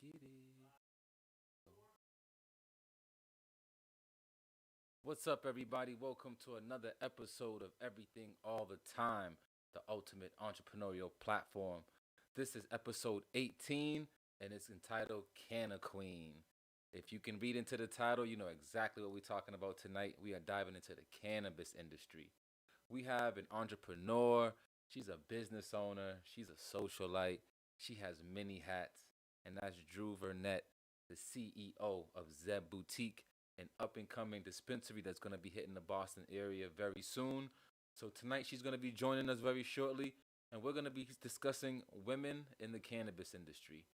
Get it. What's up, everybody? Welcome to another episode of Everything All the Time, the ultimate entrepreneurial platform. This is episode 18, and it's entitled CANNA-QUEEN. If you can read into the title, you know exactly what we're talking about tonight. We are diving into the cannabis industry. We have an entrepreneur. She's a business owner. She's a socialite. She has many hats, and that's Drew Burnett, the CEO of Zeb Boutique, an up-and-coming dispensary that's going to be hitting the Boston area very soon. So tonight she's going to be joining us very shortly, and we're going to be discussing women in the cannabis industry.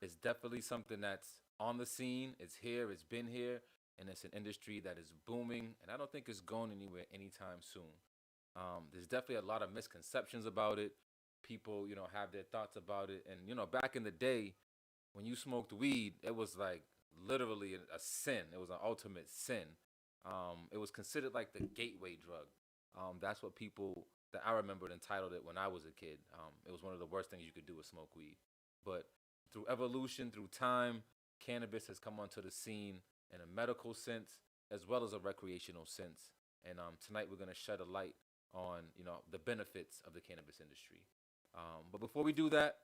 It's definitely something that's on the scene. It's here. It's been here, and it's an industry that is booming, and I don't think it's going anywhere anytime soon. There's definitely a lot of misconceptions about it. People, have their thoughts about it. And, back in the day, when you smoked weed, it was like literally a sin. It was an ultimate sin. It was considered like the gateway drug. That's what people that I remembered entitled it when I was a kid. It was one of the worst things you could do was smoke weed. But through evolution, through time, cannabis has come onto the scene in a medical sense as well as a recreational sense. And tonight we're going to shed a light on the benefits of the cannabis industry. But before we do that,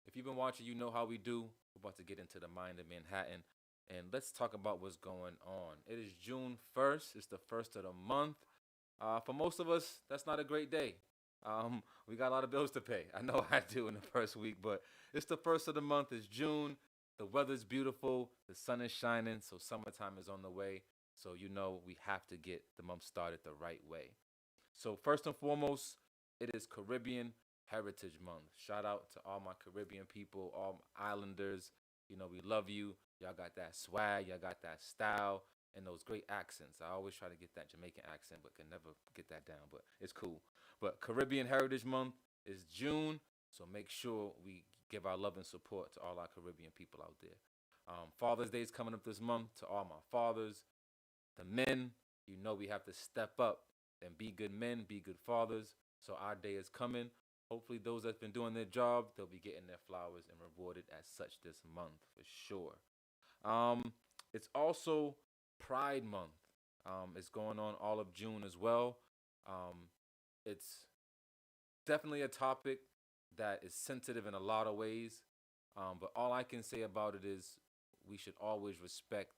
if you've been watching, you know how we do. We're about to get into the mind of Manhattan, and let's talk about what's going on. It is June 1st. It's the first of the month. For most of us, that's not a great day. We got a lot of bills to pay. I know I do in the first week, but it's the first of the month. It's June. The weather's beautiful. The sun is shining, so summertime is on the way. So we have to get the month started the right way. So first and foremost, it is Caribbean Heritage Month. Shout out to all my Caribbean people, all my islanders. We love you. Y'all got that swag, y'all got that style, and those great accents. I always try to get that Jamaican accent, but can never get that down, but it's cool. But Caribbean Heritage Month is June, so make sure we give our love and support to all our Caribbean people out there. Father's Day is coming up this month. To all my fathers, the men, we have to step up and be good men, be good fathers. So our day is coming. Hopefully those that's been doing their job, they'll be getting their flowers and rewarded as such this month for sure. It's also Pride Month. It's going on all of June as well. It's definitely a topic that is sensitive in a lot of ways. But all I can say about it is we should always respect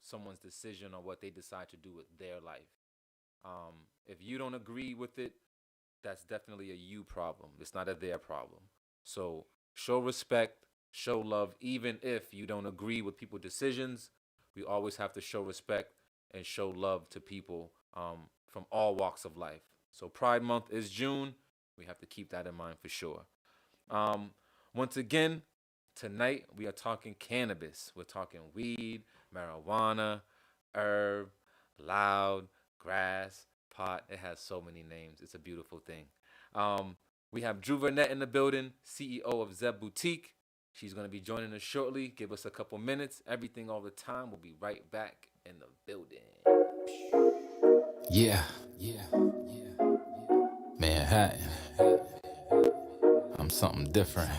someone's decision on what they decide to do with their life. If you don't agree with it, that's definitely a you problem. It's not a their problem. So show respect, show love, even if you don't agree with people's decisions. We always have to show respect and show love to people from all walks of life. So Pride Month is June. We have to keep that in mind for sure. Once again, tonight we are talking cannabis. We're talking weed, marijuana, herb, loud, grass, pot. It has so many names. It's a beautiful thing. We have Drew Burnett in the building, CEO of Zeb Boutique. She's going to be joining us shortly. Give us a couple minutes. Everything all the time. We'll be right back in the building. Yeah. Manhattan. I'm something different.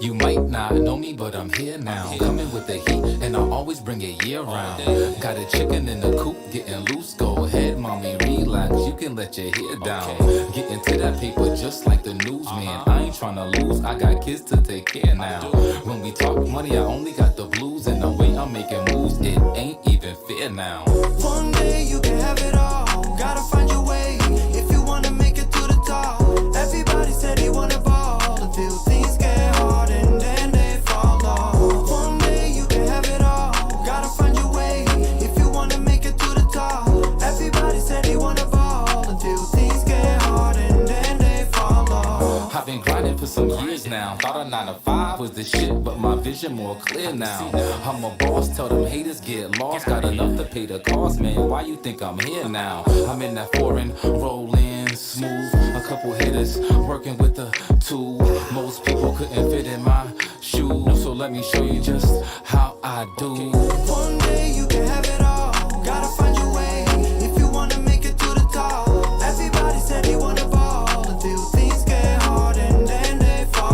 You might not know me, but I'm here now. Coming with the heat, and I always bring it year round. Got a chicken in the coop, getting loose. Go ahead, mommy, relax. You can let your hair down. Get into that paper just like the newsman. I ain't tryna lose, I got kids to take care now. When we talk money, I only got the blues. And the way I'm making moves, it ain't even fair now. One day you can have it all. Gotta find your way if you wanna make it to the top. Everybody said they wanna ball until things get hard and then they fall off. One day you can have it all. Gotta find your way if you wanna make it to the top. Everybody said they wanna ball until things get hard and then they fall off. I've been grinding for some years now. Thought a 9 to 5 was the shit, but my vision more clear now. I'm a boss, tell them haters get lost. Got enough to pay the cost, man. Why you think I'm here now? I'm in that foreign, rolling smooth. A couple hitters working with the tool. Most people couldn't fit in my shoes, so let me show you just how I do. One day you can have it all. Gotta find your way if you wanna make it to the top. Everybody said they wanna ball until things get hard and then they fall.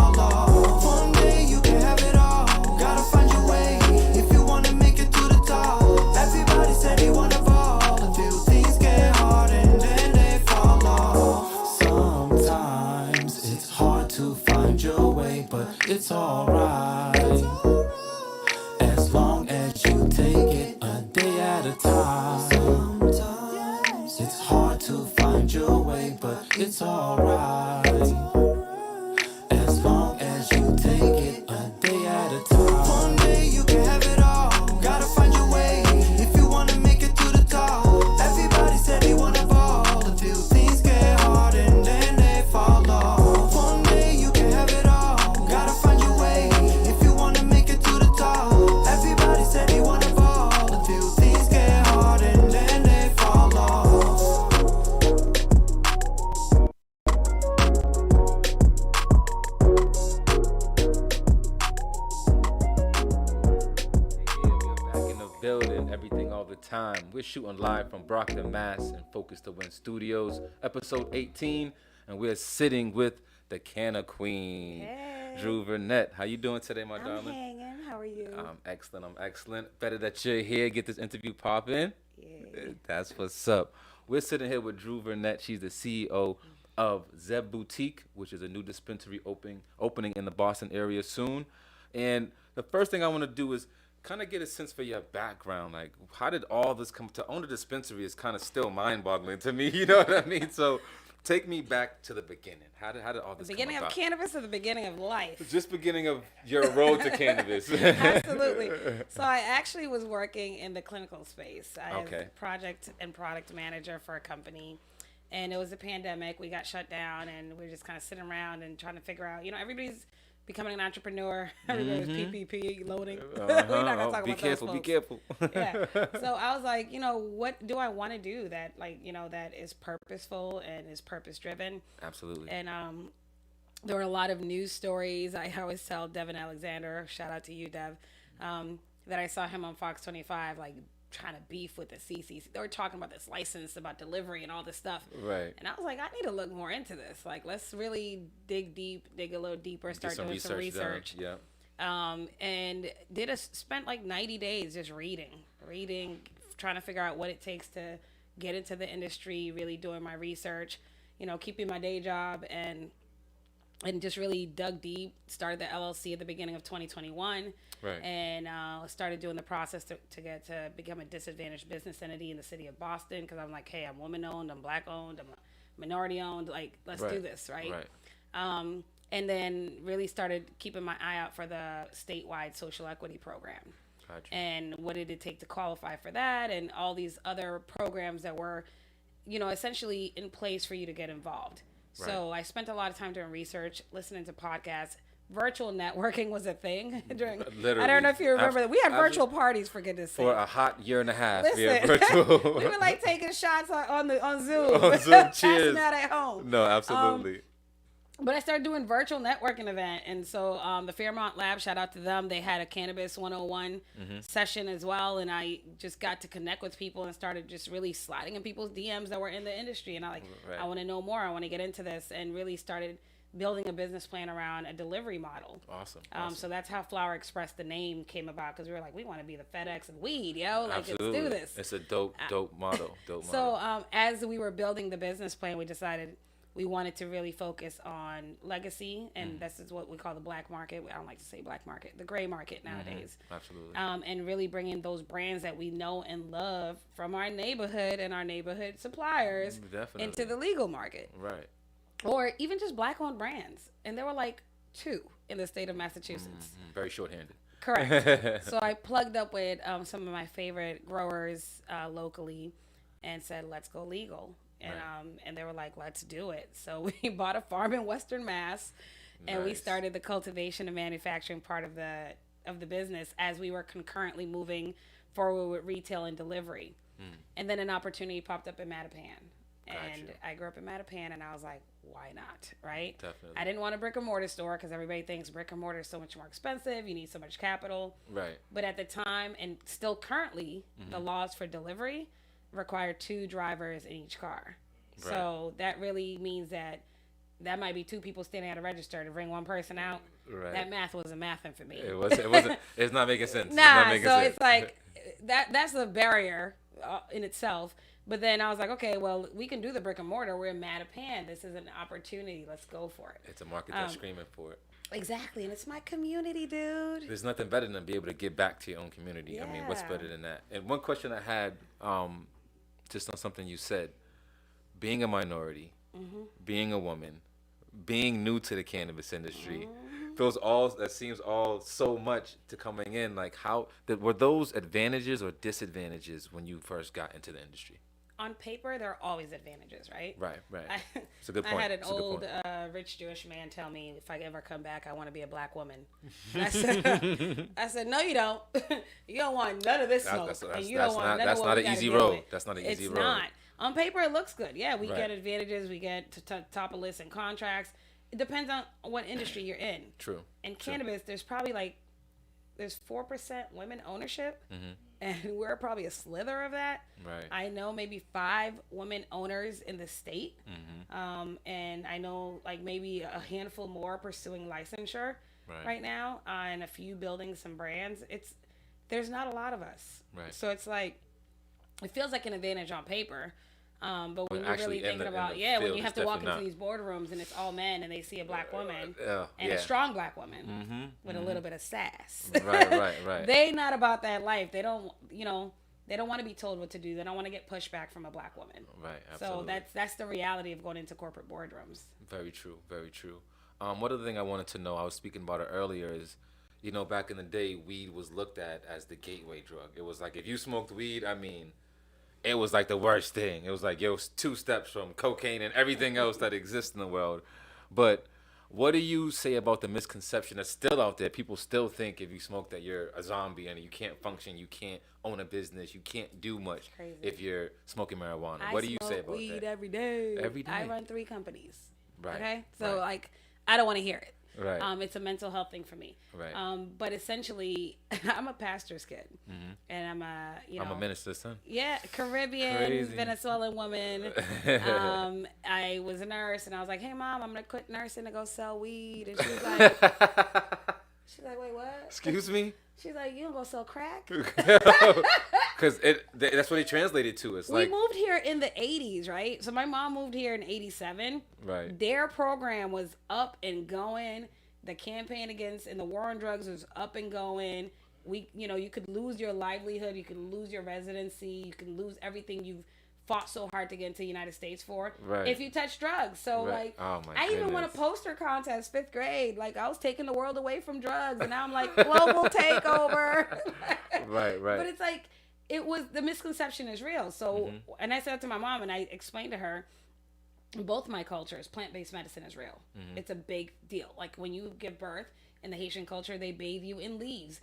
at a time. Sometimes It's hard to find your way, but it's alright. As long as you take it a day at a time. one day you can have it all. Gotta find your way if you wanna make it to the top. Everybody said they wanna ball until things get hard and then they fall off. One day you can have it all. Gotta find your way if you wanna make it to the top. Everybody said they wanna ball until things get hard and then they fall off. Yeah, we're back in the building, everything all the time. We're shooting live from Brockton, Mass, and Focus to Win Studios, episode 18, and we're sitting with the CANNA-QUEEN, Hey. Drew Burnett. How you doing today, my I'm darling? hanging. How are you? I'm excellent. I'm excellent. Better that you're here. Get this interview popping. Yay. That's what's up. We're sitting here with Drew Burnett. She's the CEO of Zeb Boutique, which is a new dispensary opening in the Boston area soon. And the first thing I want to do is kind of get a sense for your background. Like, how did all this come to own a dispensary? Is kind of still mind-boggling to me. You know what I mean? So, take me back to the beginning. How did all The this beginning come of about? cannabis or the beginning of life? Just beginning of your road to cannabis. Absolutely. So I actually was working in the clinical space. I was Okay. project and product manager for a company. And it was a pandemic. We got shut down and we were just kind of sitting around and trying to figure out, everybody's becoming an entrepreneur. Everybody's PPP loading. We're not going to talk Be about careful. those Be folks. careful. Yeah. So I was like, what do I want to do that that is purposeful and is purpose driven? Absolutely. And there were a lot of news stories. I always tell Devin Alexander, shout out to you, Dev, that I saw him on Fox 25, like trying to beef with the CCC. They were talking about this license, about delivery and all this stuff. Right. And I was like, I need to look more into this. Like, let's really dig a little deeper, start doing some research. Done. Yeah. And spent like 90 days just reading, trying to figure out what it takes to get into the industry, really doing my research, keeping my day job and just really dug deep, started the LLC at the beginning of 2021. Right. And started doing the process to become a disadvantaged business entity in the city of Boston, because I'm like, hey, I'm woman owned, I'm black owned, I'm minority owned, like, let's do this, right? And then really started keeping my eye out for the statewide social equity program. Gotcha. And what did it take to qualify for that, and all these other programs that were, essentially in place for you to get involved. Right. So I spent a lot of time doing research, listening to podcasts. Virtual networking was a thing during. Literally. I don't know if you remember that. We had virtual parties, for goodness sake. For a hot year and a half. Listen, Yeah, virtual. we were like taking shots on Zoom. On Zoom, Passing cheers. out at home. No, absolutely. But I started doing virtual networking event. And so the Fairmont Lab, shout out to them. They had a Cannabis 101 session as well. And I just got to connect with people and started just really sliding in people's DMs that were in the industry. And I want to know more. I want to get into this, and really started building a business plan around a delivery model. Awesome. So that's how Flower Express, the name, came about, because we were like, we want to be the FedEx of weed, yo. Like, Absolutely. let's do this. It's a dope model. So as we were building the business plan, we decided we wanted to really focus on legacy, and this is what we call the black market. I don't like to say black market, the gray market nowadays. Absolutely. And really bring in those brands that we know and love from our neighborhood and our neighborhood suppliers Definitely. into the legal market. Right. Or even just black-owned brands. And there were like 2 in the state of Massachusetts. Very short-handed. Correct. So I plugged up with some of my favorite growers locally and said, let's go legal. And and they were like, let's do it. So we bought a farm in Western Mass, and we started the cultivation and manufacturing part of the business as we were concurrently moving forward with retail and delivery. And then an opportunity popped up in Mattapan. And I grew up in Mattapan, and I was like, why not, right? Definitely. I didn't want a brick and mortar store, because everybody thinks brick and mortar is so much more expensive. You need so much capital. Right. But at the time, and still currently, the laws for delivery require 2 drivers in each car. Right. So that really means that might be 2 people standing at a register to bring one person out. Right. That math wasn't mathing for me. It wasn't. It's not making sense. Nah, it's not making so sense. it's like that's a barrier in itself. But then I was like, okay, well, we can do the brick and mortar. We're in Mattapan. This is an opportunity. Let's go for it. It's a market that's screaming for it. Exactly, and it's my community, dude. There's nothing better than be able to give back to your own community. Yeah. I mean, what's better than that? And one question I had, just on something you said, being a minority, being a woman, being new to the cannabis industry, that seems all so much to coming in. Like, were those advantages or disadvantages when you first got into the industry? On paper, there are always advantages, right? Right. It's a good point. I had an old rich Jewish man tell me, if I ever come back, I want to be a black woman. I said, no, you don't. You don't want none of this smoke. That's not an easy road. That's not an easy road. It's not. On paper, it looks good. Yeah, we get advantages. We get to top of lists and contracts. It depends on what industry you're in. True. In cannabis, there's probably there's 4% women ownership. And we're probably a slither of that. Right. I know maybe 5 women owners in the state. And I know maybe a handful more pursuing licensure right now, and a few building some brands. There's not a lot of us. Right. So it's it feels like an advantage on paper. But when you're actually really thinking about, when you have to walk into these boardrooms and it's all men and they see a black woman and a strong black woman with a little bit of sass. Right. They not about that life. They don't, they don't want to be told what to do. They don't want to get pushback from a black woman. Right, absolutely. So that's the reality of going into corporate boardrooms. Very true. One other thing I wanted to know, I was speaking about it earlier, is, back in the day, weed was looked at as the gateway drug. It was like, if you smoked weed, it was like the worst thing. It was like, it was 2 steps from cocaine and everything else that exists in the world. But what do you say about the misconception that's still out there? People still think if you smoke that you're a zombie and you can't function, you can't own a business, you can't do much if you're smoking marijuana. What do you say about that? I smoke weed every day. Every day. I run 3 companies. Right. Okay? So, I don't want to hear it. Right. It's a mental health thing for me. Right. But essentially, I'm a pastor's kid, and I'm a minister's son. Yeah, Caribbean, Crazy. Venezuelan woman. I was a nurse, and I was like, "Hey, mom, I'm gonna quit nursing to go sell weed." And she's like, "Wait, what?" Excuse me. She's like, "You don't go sell crack?" Because that's what it translated to. It's we moved here in the 80s, right? So my mom moved here in 87. Right. Their program was up and going. The campaign and the war on drugs was up and going. You could lose your livelihood. You could lose your residency. You can lose everything you've fought so hard to get into the United States for if you touch drugs. So I even won a poster contest 5th grade. I was taking the world away from drugs, and now I'm like, global takeover. Right. But it's the misconception is real. So, and I said it to my mom, and I explained to her, in both my cultures, plant-based medicine is real. It's a big deal. When you give birth in the Haitian culture, they bathe you in leaves.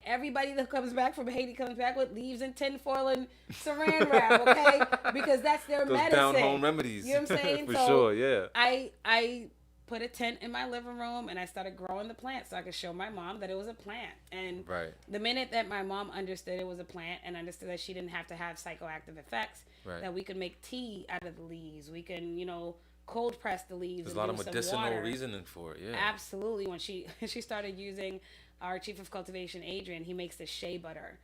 Everybody that comes back from Haiti comes back with leaves and tinfoil and saran wrap, okay? Because that's their medicine. Down home remedies. You know what I'm saying? For sure, yeah. I put a tent in my living room, and I started growing the plant so I could show my mom that it was a plant. And the minute that my mom understood it was a plant and understood that she didn't have to have psychoactive effects, that we could make tea out of the leaves, we can, cold press the leaves. There's a lot of medicinal reasoning for it, yeah. Absolutely. When she started using our chief of cultivation, Adrian, he makes this shea butter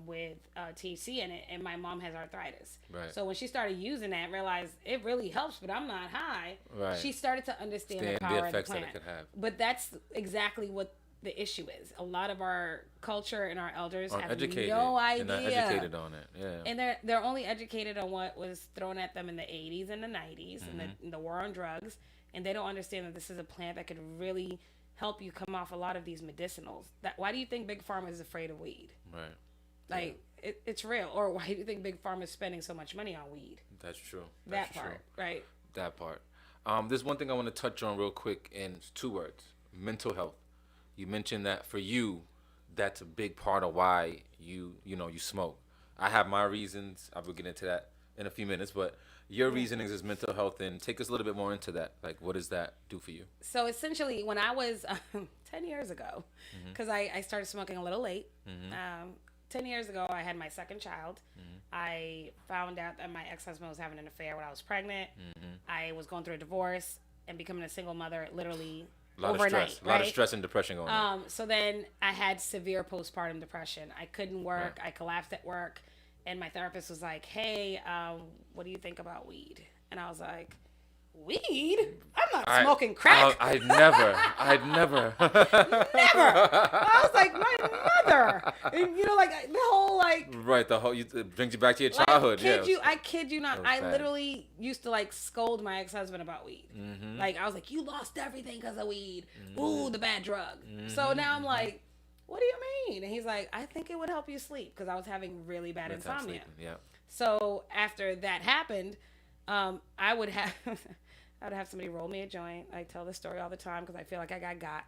with THC in it, and my mom has arthritis. Right. So when she started using that, realized it really helps, but I'm not high. Right. She started to understand the power of the plant. That it could have. But that's exactly what the issue is. A lot of our culture and our elders have no idea. They're not educated on it. Yeah. And they're only educated on what was thrown at them in the 80s and the 90s and the war on drugs, and they don't understand that this is a plant that could really help you come off a lot of these medicinals. Why do you think Big Pharma is afraid of weed? Right. It's real. Or why do you think Big Pharma is spending so much money on weed? That's true. That part, right? That part. There's one thing I want to touch on real quick in 2 words: mental health. You mentioned that for you, that's a big part of why you smoke. I have my reasons. I will get into that in a few minutes, but your reasonings is mental health, and take us a little bit more into that. What does that do for you? So essentially, when I was 10 years ago, because I started smoking a little late, 10 years ago, I had my second child. I found out that my ex-husband was having an affair when I was pregnant. I was going through a divorce and becoming a single mother literally overnight. A lot of stress and depression going on. So then I had severe postpartum depression. I couldn't work. I collapsed at work. And my therapist was like, hey, what do you think about weed? And I was like, weed? I'm not smoking crack. I'd never. Never. I was like, my mother. And, you know, like the whole like. Right, it brings you back to your childhood. I kid you not. I literally used to like scold my ex-husband about weed. Mm-hmm. Like I was like, you lost everything because of weed. Mm-hmm. Ooh, the bad drug. Mm-hmm. So now I'm like, what do you mean? And he's like, I think it would help you sleep because I was having really bad insomnia. Yeah. So after that happened, I would have somebody roll me a joint. I tell this story all the time because I feel like I got.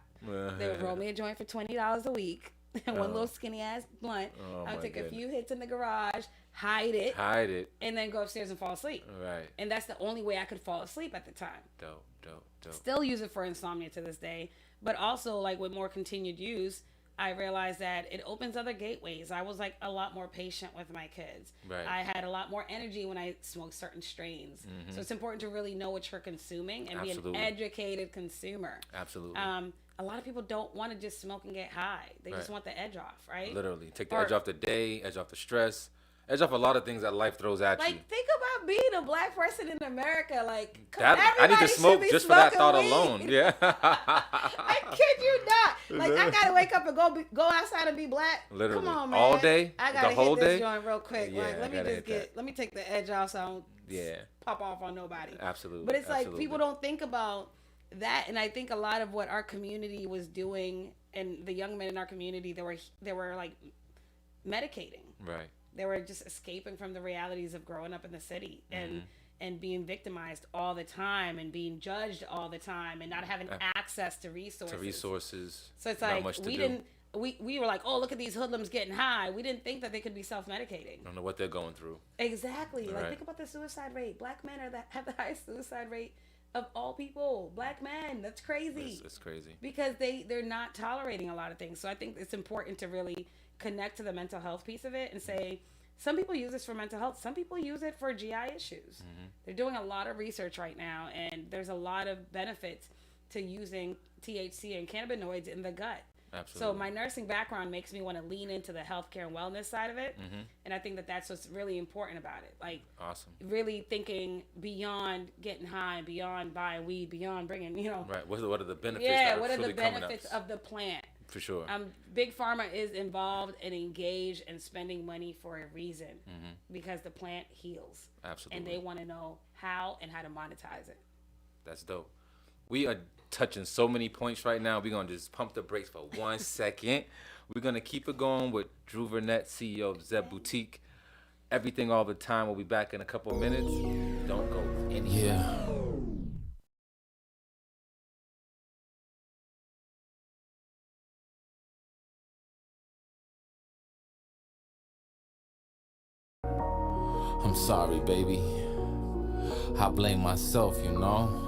They would roll me a joint for $20 a week. One little skinny ass blunt. I would take a few hits in the garage, hide it, and then go upstairs and fall asleep. Right. And that's the only way I could fall asleep at the time. Dope. Still use it for insomnia to this day, but also like with more continued use, I realized that it opens other gateways. I was like a lot more patient with my kids. Right. I had a lot more energy when I smoked certain strains. Mm-hmm. So it's important to really know what you're consuming and be an educated consumer. Absolutely. A lot of people don't want to just smoke and get high. They just want the edge off, right? Literally. Take the edge off the day, edge off the stress, edge off a lot of things that life throws at you. Like, think about being a black person in America. Like, I need to smoke just for that thought alone. Yeah. I kid you not. Like, I gotta wake up and go outside and be black. Literally. Come on, man. All day? I gotta the whole hit this day? joint real quick. Yeah, like, let me take the edge off so I don't pop off on nobody. Absolutely. But it's like people don't think about that, and I think a lot of what our community was doing, and the young men in our community, they were like medicating. Right. They were just escaping from the realities of growing up in the city and being victimized all the time and being judged all the time and not having access to resources. So it's like we were like, oh, look at these hoodlums getting high. We didn't think that they could be self-medicating. Don't know what they're going through. Exactly. Right. Like, think about the suicide rate. Black men have the highest suicide rate of all people. Black men. That's crazy. It's crazy. Because they're not tolerating a lot of things. So I think it's important to really connect to the mental health piece of it and say, some people use this for mental health. Some people use it for GI issues. Mm-hmm. They're doing a lot of research right now, and there's a lot of benefits to using THC and cannabinoids in the gut. Absolutely. So my nursing background makes me want to lean into the healthcare and wellness side of it. Mm-hmm. And I think that that's what's really important about it. Like, awesome. Really thinking beyond getting high, beyond buying weed, beyond bringing, Right. What are the benefits? Yeah, what are the benefits of the plant? For sure. Big Pharma is involved and engaged and spending money for a reason because the plant heals. Absolutely. And they want to know how and how to monetize it. That's dope. We are touching so many points right now. We're going to just pump the brakes for 1 second. We're going to keep it going with Drew Vernette, CEO of Zeb Boutique. Everything all the time. We'll be back in a couple of minutes. Don't go anywhere. Yeah. I'm sorry, baby. I blame myself, you know.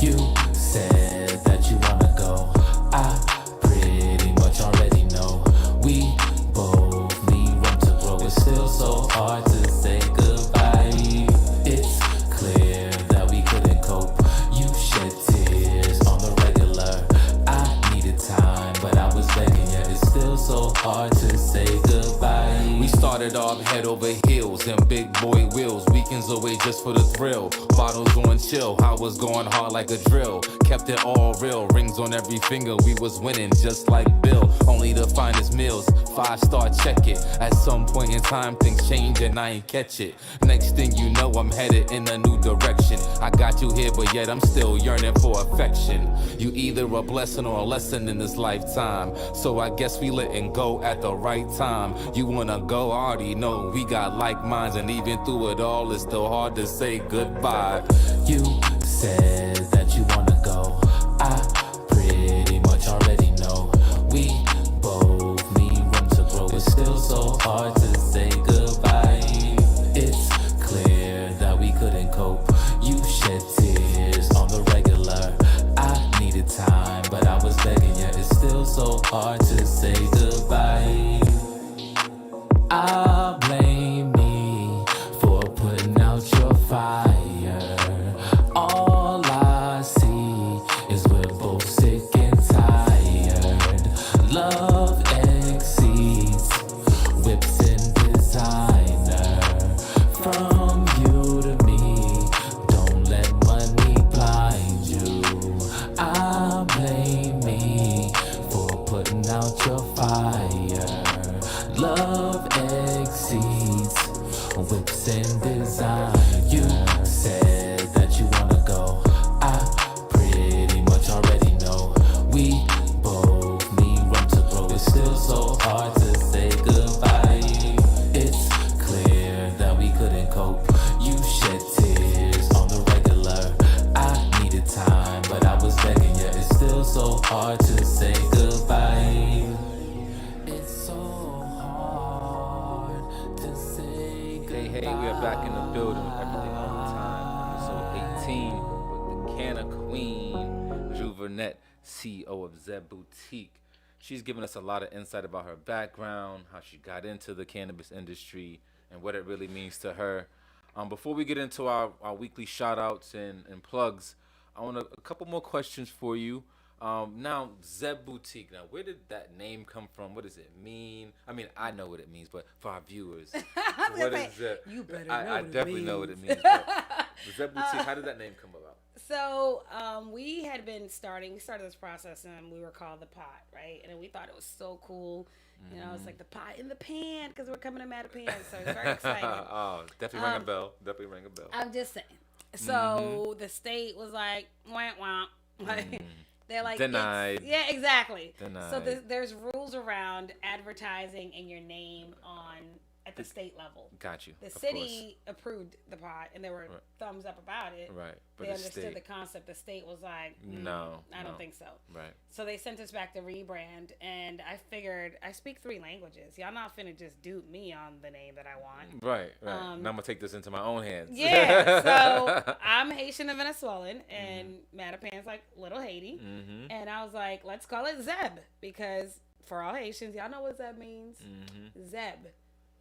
You said that you wanna go. I pretty much already know. We both need room to grow. It's still so hard to say goodbye. It's clear that we couldn't cope. You shed tears on the regular. I needed time, but I was begging, yet it's still so hard to say goodbye. We started off head over heels and big boy wheels. Weekends away just for the thrill. Bottles on chill, I was going hard like a drill. Kept it all real, rings on every finger. We was winning just like Bill. Only the finest meals, 5-star check it. At some point in time things change and I ain't catch it. Next thing you know I'm headed in a new direction. I got you here but yet I'm still yearning for affection. You either a blessing or a lesson in this lifetime. So I guess we letting go at the right time. You wanna go, I already know we got like minds. And even through it all it's still hard to say goodbye. You said that you wanna go. I pretty much already know. We both need room to grow. It's still so hard to say goodbye. It's clear that we couldn't cope. You shed tears on the regular. I needed time, but I was begging, yet it's still so hard to say goodbye. I blame me for putting out your fire. All I see is we're both sick and tired. Love Love exceeds whips and design. You said that you wanna go. I pretty much already know. We both need room to grow. It's still so hard to say goodbye. It's clear that we couldn't cope. You shed tears on the regular. I needed time, but I was begging you. It's still so hard to say goodbye. It's so hard to say goodbye. Hey, we are back in the building with Everything All the Time, episode 18 with the CANNA-QUEEN, Juvernette, CEO of Zeb Boutique. She's given us a lot of insight about her background, how she got into the cannabis industry, and what it really means to her. Before we get into our weekly shout-outs and plugs, I want a couple more questions for you. Now, Zeb Boutique. Now, where did that name come from? What does it mean? I mean, I know what it means, but for our viewers, what is Zeb? You better know I what it definitely know what means. it means. But Zeb Boutique, how did that name come about? So we had been started this process, and we were called the Pot, right? And we thought it was so cool. You know, it's like the pot in the pan because we're coming to Mattapan, so it's very exciting. Oh, definitely ring a bell. Definitely ring a bell. I'm just saying. So the state was like, wah, wah. Like, they're like, Denied. Yeah, exactly. Denied. So there's rules around advertising in your name at the state level. Got you. The of city approved the pot, and there were thumbs up about it. Right. But They the understood state, the concept. The state was like, No, I don't no. think so. Right. So they sent us back to rebrand, and I figured I speak 3 languages. Y'all not finna just dupe me on the name that I want. Right. Now I'm gonna take this into my own hands. Yeah, so I'm Haitian and Venezuelan, and Mattapan's like Little Haiti. And I was like, let's call it Zeb, because for all Haitians, y'all know what Zeb means? Zeb.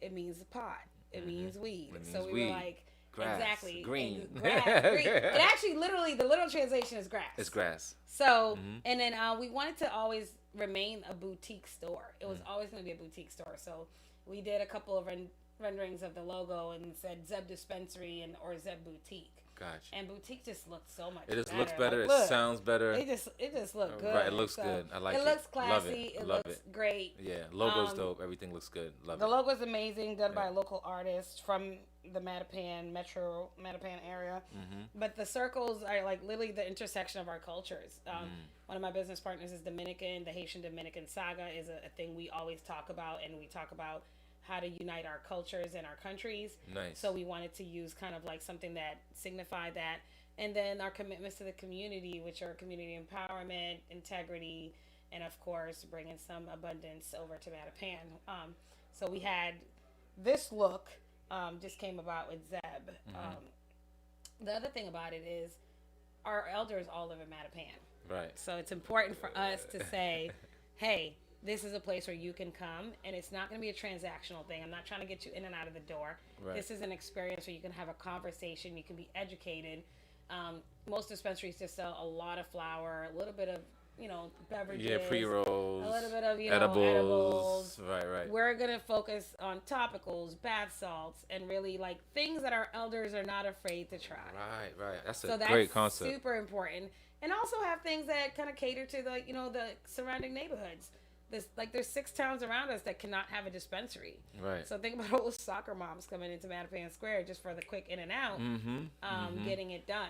It means pot. It means weed. It So means we weed. were like, Grass, exactly. green. And grass, green. It actually, literally, the literal translation is grass. It's grass. So, and then we wanted to always remain a boutique store. It was always going to be a boutique store. So we did a couple of renderings of the logo and said Zeb Dispensary or Zeb Boutique. Gotcha. And boutique just looks so much It just better. looks better. Like, look, it sounds better. It just looked good. Right. It looks So good. I like it. It looks Love classy. It Love looks great. Yeah. Logo's dope. Everything looks good. Love The it. logo is amazing, done by a local artist from the Mattapan area. But the circles are like literally the intersection of our cultures. One of my business partners is Dominican. The Haitian Dominican saga is a thing we always talk about, and we talk about how to unite our cultures and our countries. Nice. So we wanted to use kind of like something that signified that. And then our commitments to the community, which are community empowerment, integrity, and of course, bringing some abundance over to Mattapan. So we had this look just came about with Zeb. The other thing about it is our elders all live in Mattapan. Right. So it's important for us to say, hey, this is a place where you can come, and it's not going to be a transactional thing. I'm not trying to get you in and out of the door. Right. This is an experience where you can have a conversation, you can be educated. Most dispensaries just sell a lot of flour, a little bit of, beverages. Yeah, pre-rolls. A little bit of, edibles. edibles. Right. We're going to focus on topicals, bath salts, and really like things that our elders are not afraid to try. Right. That's So a that's great concept. super important. And also have things that kind of cater to the, the surrounding neighborhoods. There's 6 towns around us that cannot have a dispensary. Right. So think about all those soccer moms coming into Mattapan Square just for the quick in and out, getting it done.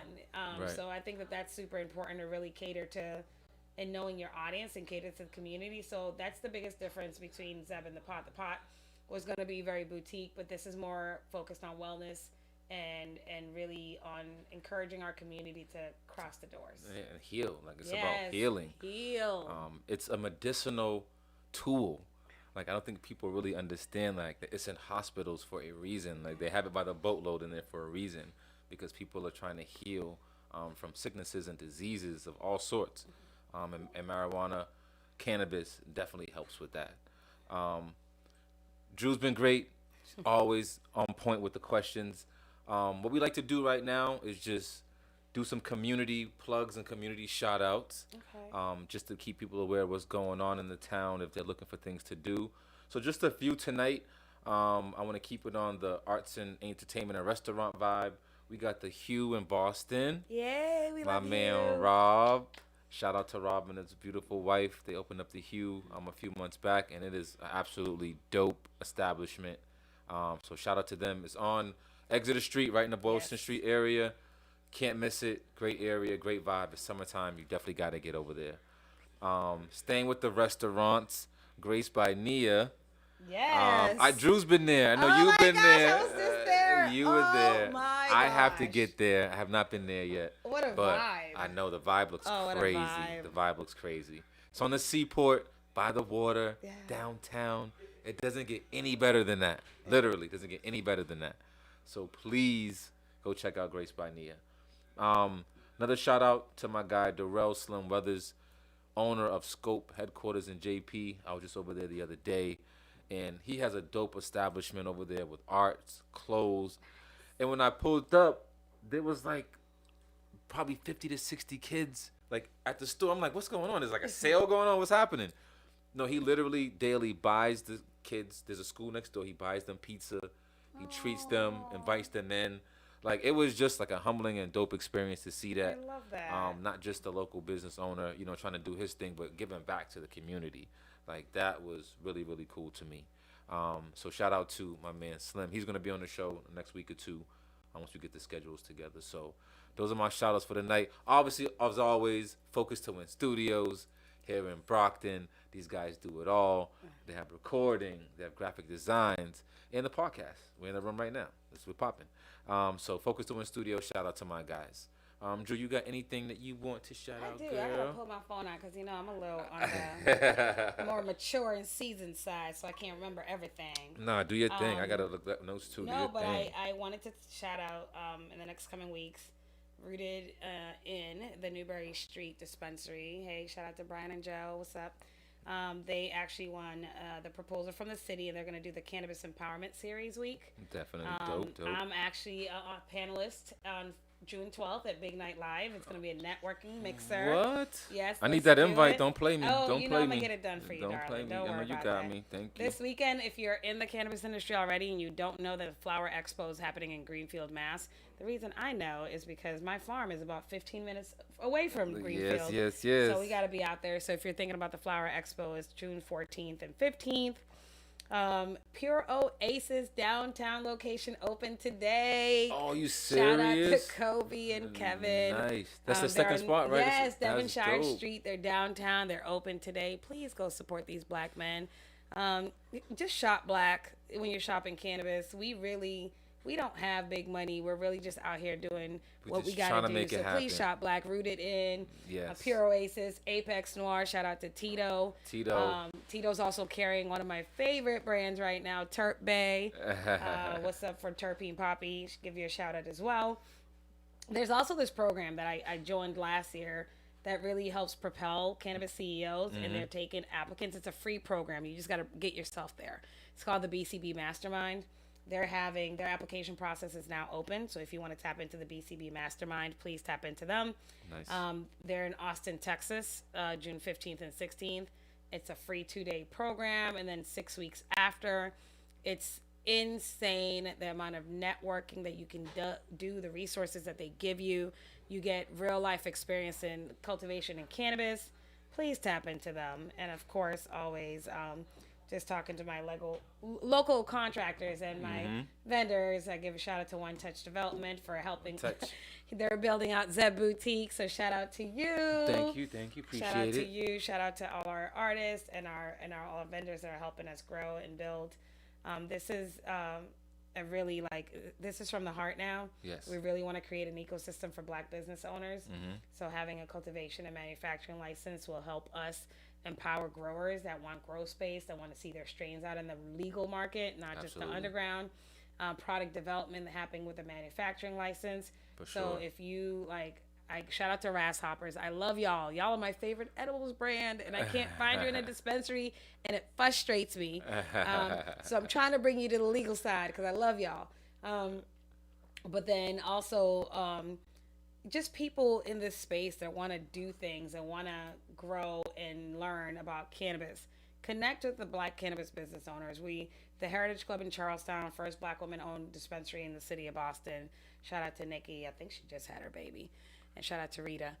Right. So I think that that's super important to really cater to, and knowing your audience and cater to the community. So that's the biggest difference between Zeb and the Pot. The Pot was going to be very boutique, but this is more focused on wellness and really on encouraging our community to cross the doors. Yeah, and heal. Like it's Yes, about healing. Heal. It's a medicinal tool. Like I don't think people really understand like that it's in hospitals for a reason. Like they have it by the boatload in there for a reason, because people are trying to heal from sicknesses and diseases of all sorts. And marijuana, cannabis definitely helps with that. Drew's been great, always on point with the questions. What we like to do right now is just do some community plugs and community shout outs, just to keep people aware of what's going on in the town if they're looking for things to do. So just a few tonight. I want to keep it on the arts and entertainment and restaurant vibe. We got the Hue in Boston. Yay, we My love man you. Rob Shout out to Rob and his beautiful wife. They opened up the Hue a few months back, and it is an absolutely dope establishment. So shout out to them. It's on Exeter Street, right in the Boylston Yes. Street area. Can't miss it. Great area, great vibe. It's summertime. You definitely got to get over there. Staying with the restaurants, Grace by Nia. Yes. Drew's been there. I know Oh you've my been gosh, there. I was just there. You were Oh there. my I have to gosh. get there. I have not been there yet. What a but vibe. I know the vibe looks Oh, what a crazy. vibe. The vibe looks crazy. It's on the seaport, by the water, Yeah. downtown. It doesn't get any better than that. Literally, doesn't get any better than that. So please go check out Grace by Nia. Another shout out to my guy Darrell Slim Weathers, owner of Scope headquarters in JP. I was just over there the other day, and he has a dope establishment over there with arts, clothes. And when I pulled up, there was like probably 50 to 60 kids like at the store. I'm like, what's going on? There's like a sale going on. What's happening? No, he literally daily buys the kids. There's a school next door. He buys them pizza. He treats them, invites them in. Like, it was just like a humbling and dope experience to see that. I love that. Not just the local business owner, trying to do his thing, but giving back to the community. Like, that was really, really cool to me. So shout out to my man Slim. He's gonna be on the show next week or two, once we get the schedules together. So those are my shout outs for the night. Obviously, as always, Focus to Win Studios here in Brockton. These guys do it all. They have recording, they have graphic designs, and the podcast. We're in the room right now. We're popping. So Focus to Win Studios. Shout out to my guys. Drew, you got anything that you want to shout out, I do. girl? I gotta pull my phone out because I'm a little on the more mature and seasoned side, so I can't remember everything. Nah, do your thing. I gotta look at those two. Do No, your but thing. I wanted to shout out in the next coming weeks, rooted in the Newberry Street Dispensary. Hey, shout out to Brian and Joe. What's up? They actually won the proposal from the city, and they're going to do the Cannabis Empowerment Series week. Definitely dope. I'm actually a panelist on June 12th at Big Night Live. It's going to be a networking mixer. What? Yes. I need let's that do invite. it. Don't play me. Oh, Don't you play know I'm me. going to get it done for you, Don't darling. play me. Don't I know worry you about got that. me. Thank you. This weekend, if you're in the cannabis industry already and you don't know that the Flower Expo is happening in Greenfield, Mass., the reason I know is because my farm is about 15 minutes away from Greenfield. Yes. So we got to be out there. So if you're thinking about the Flower Expo, it's June 14th and 15th. Pure Oasis downtown location open today. Oh, you Shout out to serious? Kobe and Kevin. Nice. That's the They're second spot, right? Yes, That's Devonshire dope. Street. They're downtown. They're open today. Please go support these black men. Just shop black when you're shopping cannabis. We don't have big money. We're really just out here doing what we just got trying to to do. make it So please happen. shop black. Rooted in Yes. Pure Oasis, Apex Noir. Shout out to Tito. Tito's also carrying one of my favorite brands right now, Terp Bay. What's up for Terpene Poppy? Should give you a shout out as well. There's also this program that I joined last year that really helps propel cannabis CEOs, and they're taking applicants. It's a free program. You just got to get yourself there. It's called the BCB Mastermind. Their application process is now open. So if you want to tap into the BCB Mastermind, please tap into them. Nice. They're in Austin, Texas, June 15th and 16th. It's a free 2-day program. And then 6 weeks after, it's insane the amount of networking that you can do, the resources that they give you. You get real life experience in cultivation and cannabis. Please tap into them. And of course, always just talking to my local contractors and my vendors. I give a shout out to One Touch Development for helping. They're building out Zeb Boutique, so shout out to you. Thank you. Appreciate Shout out it. to you. Shout out to all our artists and all our vendors that are helping us grow and build. This is this is from the heart now. Yes. We really want to create an ecosystem for black business owners. So having a cultivation and manufacturing license will help us empower growers that want grow space, that want to see their strains out in the legal market, not just the underground. Product development happening with a manufacturing license. For So sure. if you I shout out to Ras Hoppers. I love y'all. Y'all are my favorite edibles brand, and I can't find you in a dispensary, and it frustrates me. So I'm trying to bring you to the legal side because I love y'all. But then also just people in this space that want to do things and want to grow and learn about cannabis. Connect with the black cannabis business owners. The Heritage Club in Charlestown, first black woman-owned dispensary in the city of Boston. Shout out to Nikki. I think she just had her baby. And shout out to Rita.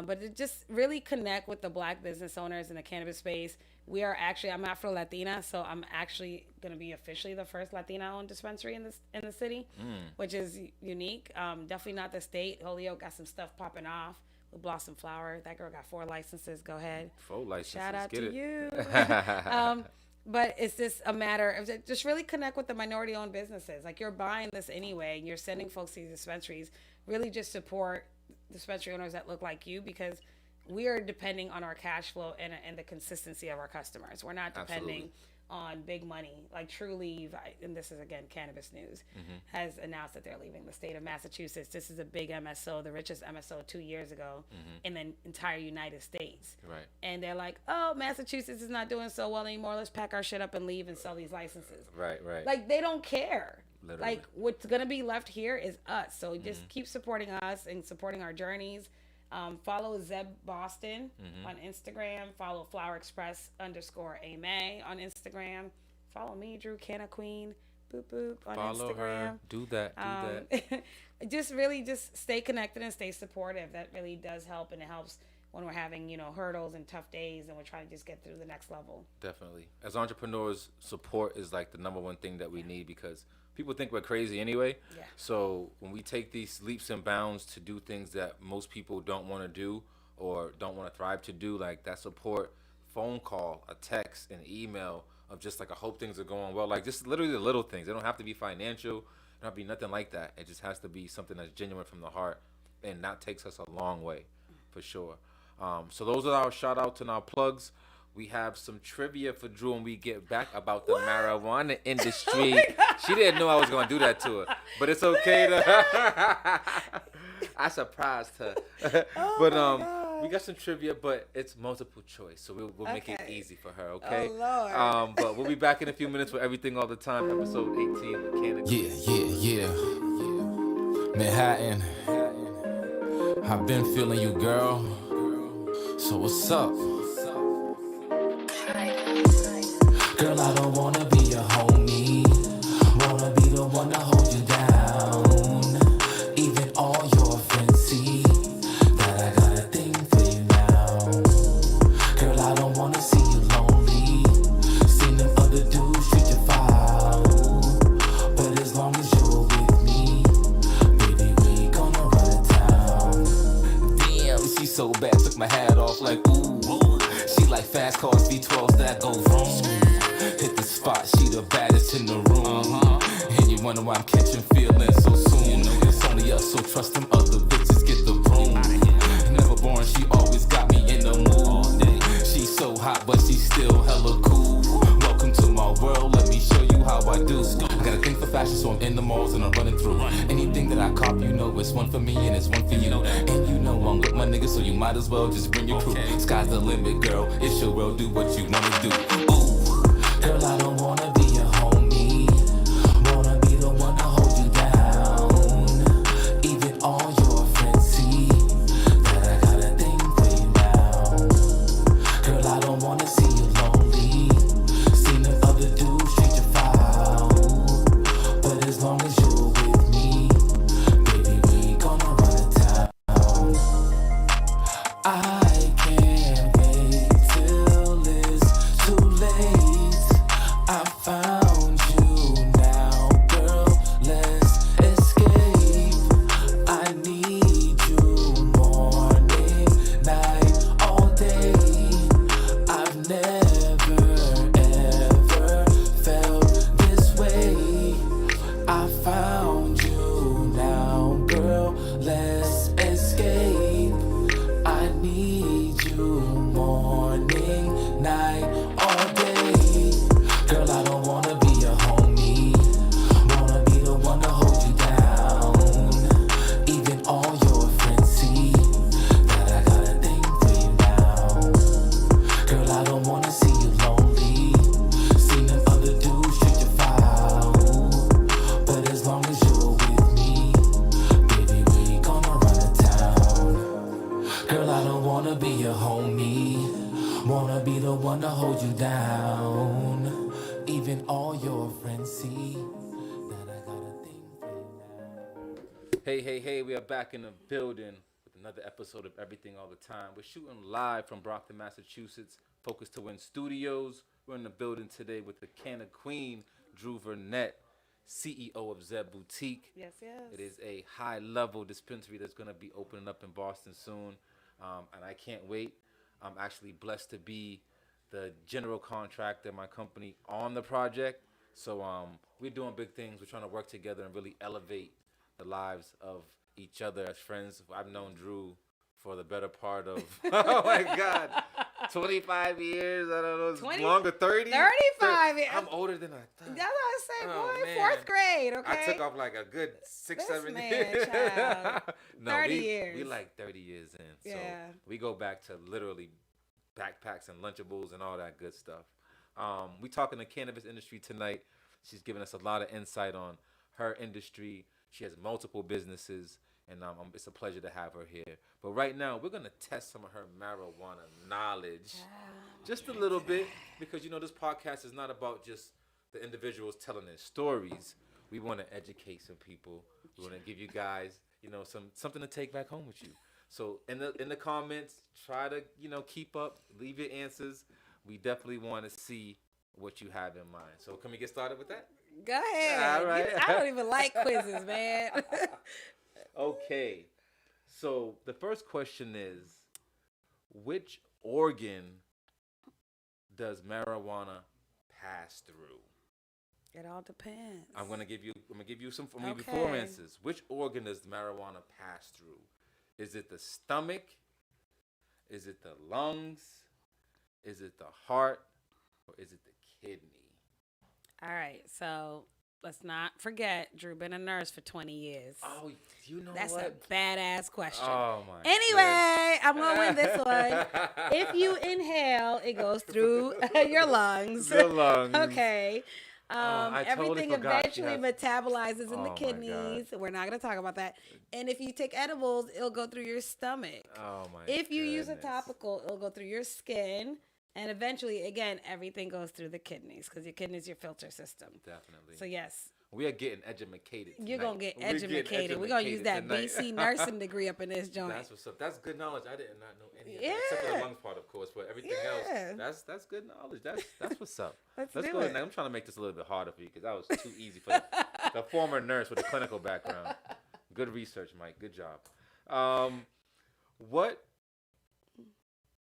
But to just really connect with the Black business owners in the cannabis space. We are actually, I'm Afro Latina, so I'm actually going to be officially the first Latina-owned dispensary in the city, which is unique. Definitely not the state. Holyoke got some stuff popping off with Blossom Flower. That girl got 4 licenses. Go ahead. 4 licenses. Shout out Get to it. you. But it's just a matter of just really connect with the minority-owned businesses. Like, you're buying this anyway, and you're sending folks to these dispensaries. Really just support dispensary owners that look like you, because we are depending on our cash flow and the consistency of our customers. We're not depending on big money. Like Trulieve, and this is again cannabis news, has announced that they're leaving the state of Massachusetts. This is a big MSO, the richest MSO 2 years ago in the entire United States. Right. And they're like, oh, Massachusetts is not doing so well anymore. Let's pack our shit up and leave and sell these licenses. Right. Like, they don't care. Literally. Like, what's going to be left here is us. So just keep supporting us and supporting our journeys. Follow Zeb Boston on Instagram. Follow Flower Express _AMA on Instagram. Follow me, Drew CANNA-QUEEN, boop boop on Follow Instagram. her. Do that. Just really just stay connected and stay supportive. That really does help, and it helps when we're having, hurdles and tough days, and we're trying to just get through the next level. Definitely. As entrepreneurs, support is like the number one thing that we need, because people think we're crazy anyway. Yeah. So when we take these leaps and bounds to do things that most people don't want to do or don't want to thrive to do, like that support, phone call, a text, an email of just like, I hope things are going well. Like, just literally the little things. They don't have to be financial. It don't have to be nothing like that. It just has to be something that's genuine from the heart, and that takes us a long way, for sure. So those are our shout outs and our plugs. We have some trivia for Drew when we get back about the marijuana industry. She didn't know I was going to do that to her, but it's okay to. I surprised her. But we got some trivia, but it's multiple choice, so we'll make it easy for her, okay? Oh, Lord. But we'll be back in a few minutes with Everything All the Time, episode 18 with CANNA-QUEEN. Yeah. Manhattan. I've been feeling you, girl. So what's up? Girl, I don't wanna be your homie. Wanna be the one to hold you down. Even all your friends see that I got a thing for you now. Girl, I don't wanna see you lonely. Seen them other dudes treat you foul. But as long as you're with me, baby, we gonna run it down. Damn, she's so bad, took my hat off like ooh. She like fast cars, V12s that go vroom. Hit the spot, she the baddest in the room. And you wonder why I'm catching feelings so soon. It's only us, so trust them other bitches, get the room. Never boring, she always got me in the mood. She's so hot, but she's still hella cool. Welcome to my world, let me show you how I do. I got a thing for fashion, so I'm in the malls and I'm running through. Anything that I cop, you know it's one for me and it's one for you. And you know I'm with my niggas, so you might as well just bring your crew. Sky's the limit, girl, it's your world, do what you wanna do. Ooh. Girl, I don't wanna be your homie. Wanna be the one to hold you down. Even all your friends see that I got a thing for you now. Girl, I don't wanna see you lonely. Seen them other dudes treat you foul. But as long as you're with me, baby, we gonna run it down. I can't wait till it's too late. I found you now, girl, let's escape. I need you morning, night, all day. I've never, ever felt this way. I found you now, girl, let's escape. I need you morning, night, all day. Girl, I don't wanna be your homie. Wanna be the one to hold you down. Even all your friends see that I got a thing for you now. Girl, I don't wanna see you lonely. Seen them other dudes treat you foul. But as long as you're with me, baby, we gonna run it down. Girl, I don't wanna be your homie. Wanna be the one to hold you down. Even all your friends see that I got a thing for you now. Hey, we are back in the building with Another episode of Everything All the Time. We're shooting live from Brockton, Massachusetts. Focus to Win Studios. We're in the building today with the CANNA-QUEEN, Drew Vernett, CEO of Zeb Boutique. Yes. It is a high-level dispensary that's going to be opening up in Boston soon, and I can't wait. I'm actually blessed to be the general contractor, my company, on the project. So we're doing big things. We're trying to work together and really elevate the lives of each other as friends. I've known Drew for the better part of, oh my God, 25 years. I don't know, it's 20, longer, 30? 35 years. I'm older than I thought. That's what I say, Oh, boy. man. 4th grade, okay? I took off like a good 6, This 7 man, years. child. No, 30 we years. like 30 years in. So Yeah. we go back to literally backpacks and Lunchables and all that good stuff. We talking the cannabis industry tonight. She's giving us a lot of insight on her industry. She has multiple businesses, and it's a pleasure to have her here. But right now, we're going to test some of her marijuana knowledge just a little bit, because, you know, this podcast is not about just the individuals telling their stories. We want to educate some people. We want to give you guys, you know, something to take back home with you. So in the comments, try to, you know, keep up, leave your answers. We definitely want to see what you have in mind. So can we get started with that? Go ahead. All right. I don't even like quizzes, man. Okay. So the first question is, which organ does marijuana pass through? It all depends. I'm gonna give you 4 Okay. answers. Which organ does marijuana pass through? Is it the stomach? Is it the lungs? Is it the heart? Or is it the kidney? All right, so let's not forget, Drew been a nurse for 20 years. Oh, you know That's what? a badass question. Oh my. Anyway, I'm going to win this one. If you inhale, it goes through your lungs. The lungs. Okay. I totally Everything forgot eventually you have- metabolizes in Oh the my kidneys. We're not going to talk about that. And if you take edibles, it'll go through your stomach. Oh my. If you use a goodness. topical, it'll go through your skin. And eventually, again, everything goes through the kidneys because your kidneys your filter system. Definitely. So, yes, We are getting educated. you're going to get We're getting educated. We're going to use that tonight. BC nursing degree up in this joint. That's what's up. That's good knowledge. I did not know any of that. Except for the Yeah. lungs part, of course. But everything Yeah. else, that's good knowledge. That's what's up. Let's Let's do go. it. Now, I'm trying to make this a little bit harder for you because that was too easy for the former nurse with a clinical background. Good research, Mike. Good job. What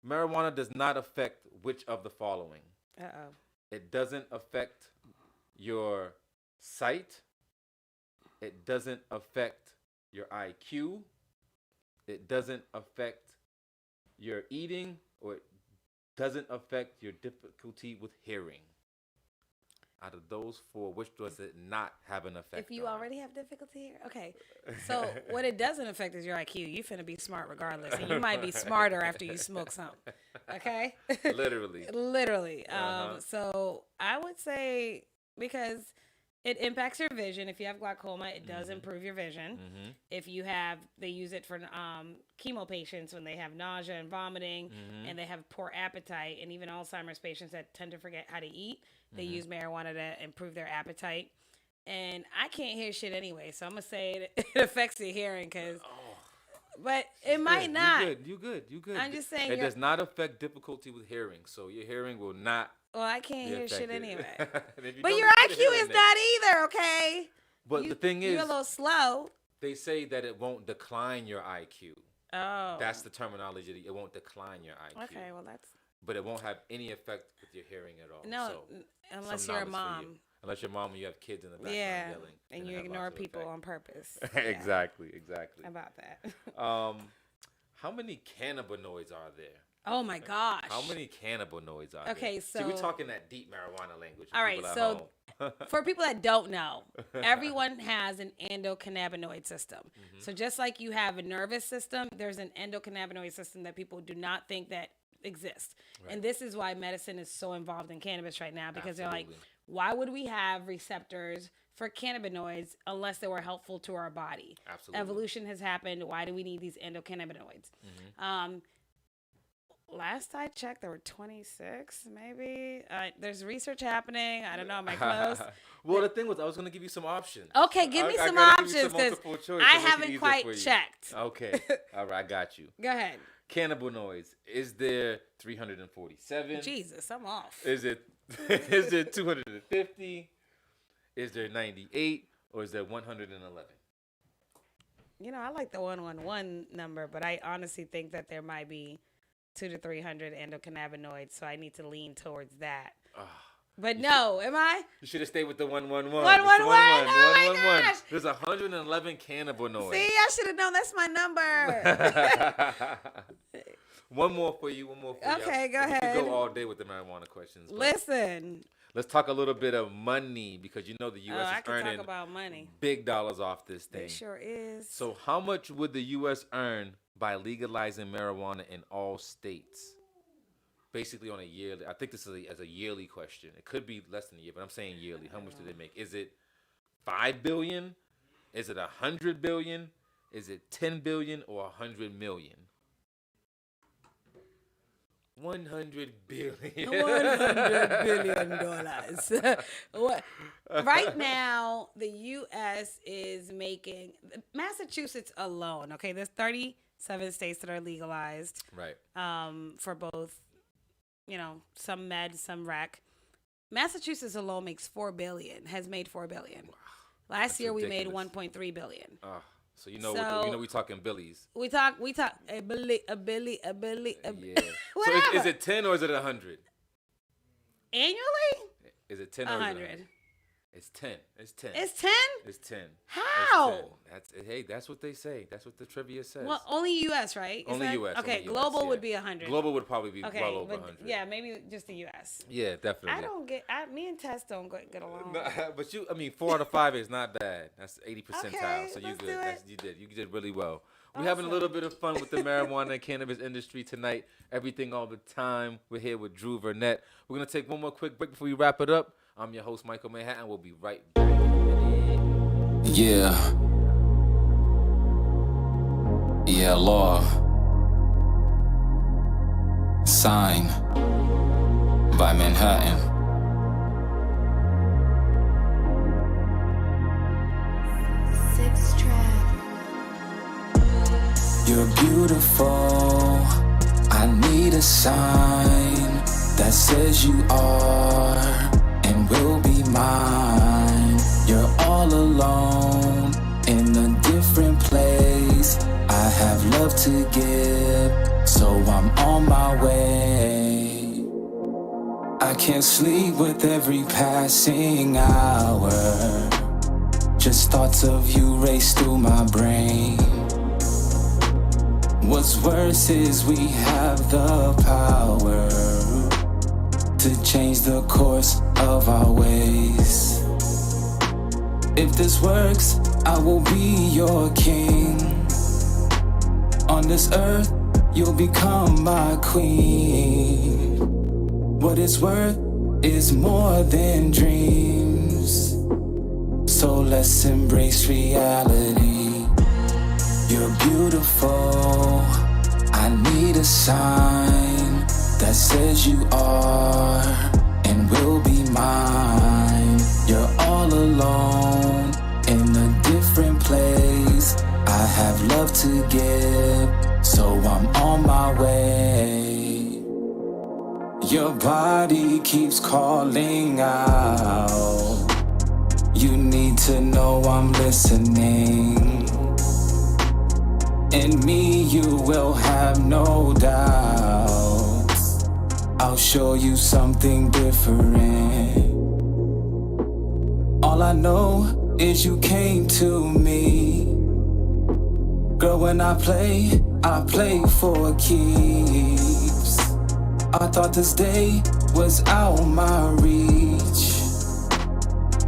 marijuana does not affect which of the following? Uh-oh. It doesn't affect your sight. It doesn't affect your IQ. It doesn't affect your eating, or it doesn't affect your difficulty with hearing. Out of those 4, which does it not have an effect If you on? already have difficulty here, okay. So what it doesn't affect is your IQ. You finna be smart regardless, and you might be smarter after you smoke something. Okay. Literally. Literally. Uh-huh. So I would say because it impacts your vision. If you have glaucoma, it does improve your vision. Mm-hmm. If you have, they use it for chemo patients when they have nausea and vomiting, and they have poor appetite, and even Alzheimer's patients that tend to forget how to eat, they use marijuana to improve their appetite. And I can't hear shit anyway, so I'm gonna say it affects your hearing, but it might not. You good. I'm just saying it your- does not affect difficulty with hearing, so your hearing will not. Well, I can't be hear shit affected. anyway. And if you But don't your get the IQ hearing is aid- not either, okay? But the thing is, you're a little slow. they say that it won't decline your IQ. Oh. That's the terminology. It won't decline your IQ. Okay, well, that's... But it won't have any effect with your hearing at all. No, So, unless some you're a knowledge for you. mom. Unless you're a mom and you have kids in the background Yeah, yelling. and it you have ignore lots of people effect. on purpose. Yeah, Exactly. about that. How many cannabinoids are there? Oh, my gosh. How many cannabinoids are Okay, there? See, we're so- talking that deep marijuana language. For All right, people at so home. for people that don't know, everyone has an endocannabinoid system. So just like you have a nervous system, there's an endocannabinoid system that people do not think that exists. Right. And this is why medicine is so involved in cannabis right now, because they're like, Absolutely. why would we have receptors for cannabinoids unless they were helpful to our body? Absolutely. Evolution has happened. Why do we need these endocannabinoids? Last I checked, there were 26, maybe. There's research happening. I don't know. Am I close? Well, the thing was, I was gonna give you some options. Okay, give me I some gotta give you options some because multiple choice I to make it haven't easier quite for you. checked. Okay, all right, I got you. Go ahead. Cannabinoids. Is there 347? Jesus, I'm off. Is it is there 250? Is there 98? Or is there 111? I like the 111 number, but I honestly think that there might be 200 to 300 endocannabinoids, so I need to lean towards that. But no, am I? You should have stayed with the 111. 111. Oh my gosh. There's 111 cannabinoids. See, I should have known that's my number. One more for you. Okay, go We ahead. could go all day with the marijuana questions. but Listen. Let's talk a little bit of money because the U.S. I is can earning talk about money. big dollars off this thing. It sure is. So how much would the U.S. earn by legalizing marijuana in all states? Basically on a yearly. I think this is as a yearly question. It could be less than a year, but I'm saying yearly. How much do they make? Is it $5 billion? Is it $100 billion? Is it $10 billion or $100 million? $100 billion. $100 billion. What? Right now, the U.S. is making Massachusetts alone. Okay, there's 37 states that are legalized. Right. For both, some med, some rec. Massachusetts alone makes $4 billion. Has made $4 billion. Wow. Last year we made ridiculous. 1.3 billion. So we talking billies. We talk a billy. Yeah. So is it 10 or is it 100? Annually? Is it 10 or 100. It's 10. It's 10. It's 10? It's 10. How? That's what they say. That's what the trivia says. Well, only U.S., right? Only U.S. Okay, only US, global yeah. would be 100. Global would probably be okay, well over but 100. yeah, maybe just the U.S. Yeah, definitely. Me and Tess don't get along. No, but 4 out of 5 is not bad. That's 80 percentile. Okay, So you let's good. do it. You did really well. We're having a little bit of fun with the marijuana and cannabis industry tonight. Everything all the time. We're here with Drew Vernette. We're gonna take one more quick break before we wrap it up. I'm your host, Michael Manhattan. We'll be right back. Yeah. Yeah, law. Sign by Manhattan. Six track. You're beautiful. I need a sign that says you are and will be mine. You're all alone in a different place. I have love to give, so I'm on my way. I can't sleep with every passing hour. Just thoughts of you race through my brain. What's worse is we have the power to change the course of our ways. If this works, I will be your king. On this earth, you'll become my queen. What it's worth is more than dreams. So let's embrace reality. You're beautiful. I need a sign that says you are and will be mine. You're all alone in a different place. I have love to give, so I'm on my way. Your body keeps calling out. You need to know I'm listening. In me you will have no doubts. I'll show you something different. All I know is you came to me. Girl, when I play for keeps. I thought this day was out my reach.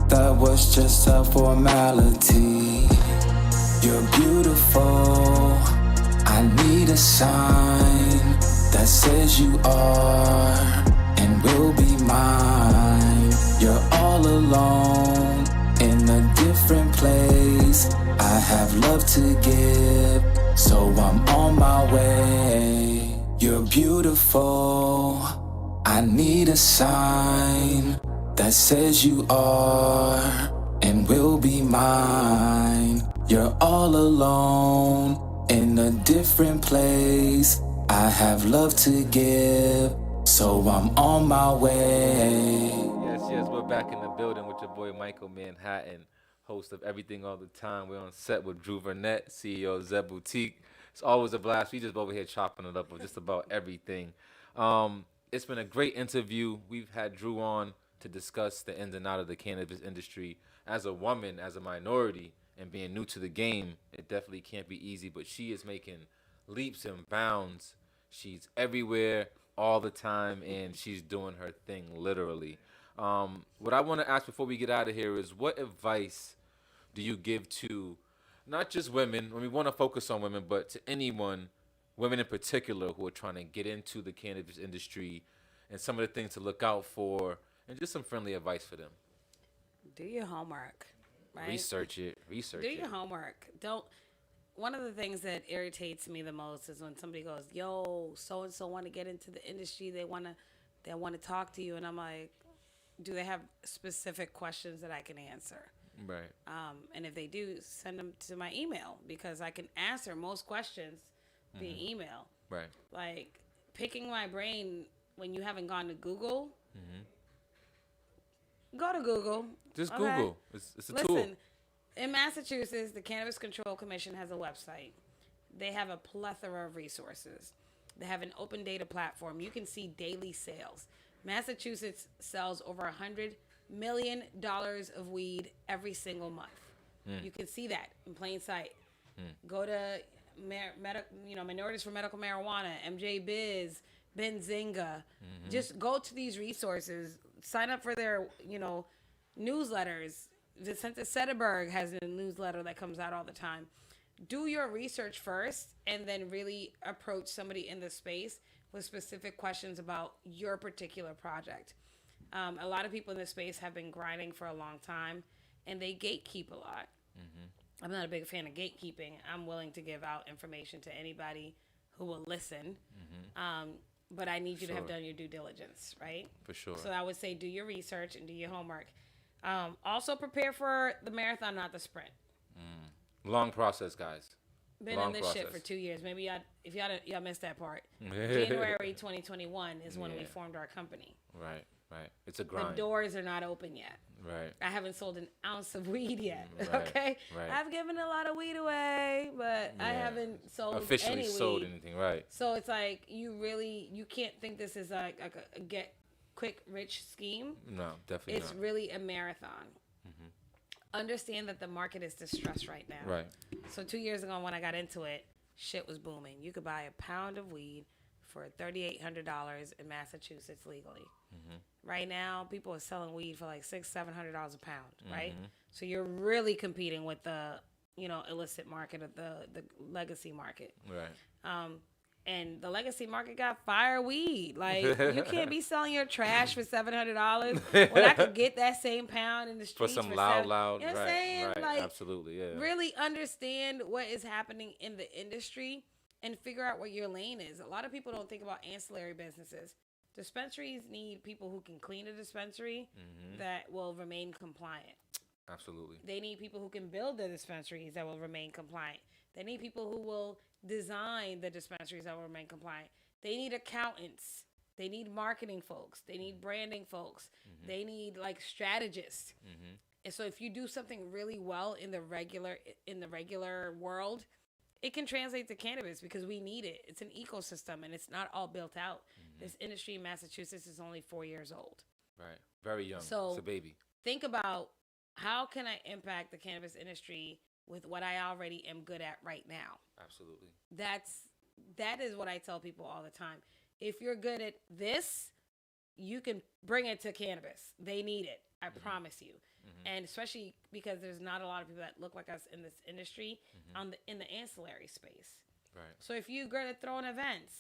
That was just a formality. You're beautiful. I need a sign that says you are and will be mine. You're all alone in a different place. I have love to give, so I'm on my way. You're beautiful. I need a sign that says you are and will be mine. You're all alone in a different place. I have love to give, so I'm on my way. Yes, we're back in the building with your boy Michael Manhattan, host of Everything All the Time. We're on set with Drew Burnett, CEO of Zeb Boutique. It's always a blast. We just over here chopping it up with just about everything. It's been a great interview. We've had Drew on to discuss the ins and out of the cannabis industry. As a woman, as a minority, and being new to the game, it definitely can't be easy, but she is making leaps and bounds. She's everywhere all the time, and she's doing her thing literally. What I want to ask before we get out of here is, what advice do you give to not just women, when we want to focus on women, but to anyone, women in particular, who are trying to get into the cannabis industry, and some of the things to look out for, and just some friendly advice for them? Do your homework, right? Research it. Do your homework. Don't. One of the things that irritates me the most is when somebody goes, "Yo, so and so want to get into the industry. They want to talk to you," and I'm like, "Do they have specific questions that I can answer?" Right. And if they do, send them to my email, because I can answer most questions via email. Right. Like, picking my brain when you haven't gone to Google. Go to Google. Just okay? Google. It's a Listen, tool. in Massachusetts, the Cannabis Control Commission has a website. They have a plethora of resources. They have an open data platform. You can see daily sales. Massachusetts sells over $100 million of weed every single month. You can see that in plain sight. Go to Minorities for Medical Marijuana, MJ Biz, Benzinga. Just go to these resources. Sign up for their, newsletters. Vicente Sederberg has a newsletter that comes out all the time. Do your research first, and then really approach somebody in the space with specific questions about your particular project. A lot of people in this space have been grinding for a long time, and they gatekeep a lot. I'm not a big fan of gatekeeping. I'm willing to give out information to anybody who will listen. But I need you to have done your due diligence, right? For sure. So I would say do your research and do your homework. Also prepare for the marathon, not the sprint. Long process, guys. Been Long in this process. shit for 2 years. Maybe if y'all missed that part. January 2021 is when we formed our company. Right. It's a grind. The doors are not open yet. Right. I haven't sold an ounce of weed yet. Right, Okay. right. I've given a lot of weed away, but I haven't sold Officially any sold weed. anything, right? So it's like you can't think this is like a get quick rich scheme. No, definitely It's not. really a marathon. Understand that the market is distressed right now. Right. So 2 years ago when I got into it, shit was booming. You could buy a pound of weed for $3,800 in Massachusetts legally. Right now, people are selling weed for like $600-$700 a pound, right? So you're really competing with the illicit market of the legacy market. Right. And the legacy market got fire weed. Like, you can't be selling your trash for $700 when I could get that same pound in the For streets some for loud, $7. loud. You know what I'm right. saying? Right. Like, Absolutely. Yeah. really understand what is happening in the industry and figure out what your lane is. A lot of people don't think about ancillary businesses. Dispensaries need people who can clean a dispensary that will remain compliant. Absolutely. They need people who can build the dispensaries that will remain compliant. They need people who will design the dispensaries that will remain compliant. They need accountants. They need marketing folks. They need branding folks. They need like strategists. And so if you do something really well in the regular world, it can translate to cannabis because we need it. It's an ecosystem and it's not all built out. This industry in Massachusetts is only 4 years old. Right. Very young. So it's a baby. think about, how can I impact the cannabis industry with what I already am good at right now? Absolutely. That is what I tell people all the time. If you're good at this, you can bring it to cannabis. They need it. I promise you. And especially because there's not a lot of people that look like us in this industry in the ancillary space. Right. So if you're good at throwing events,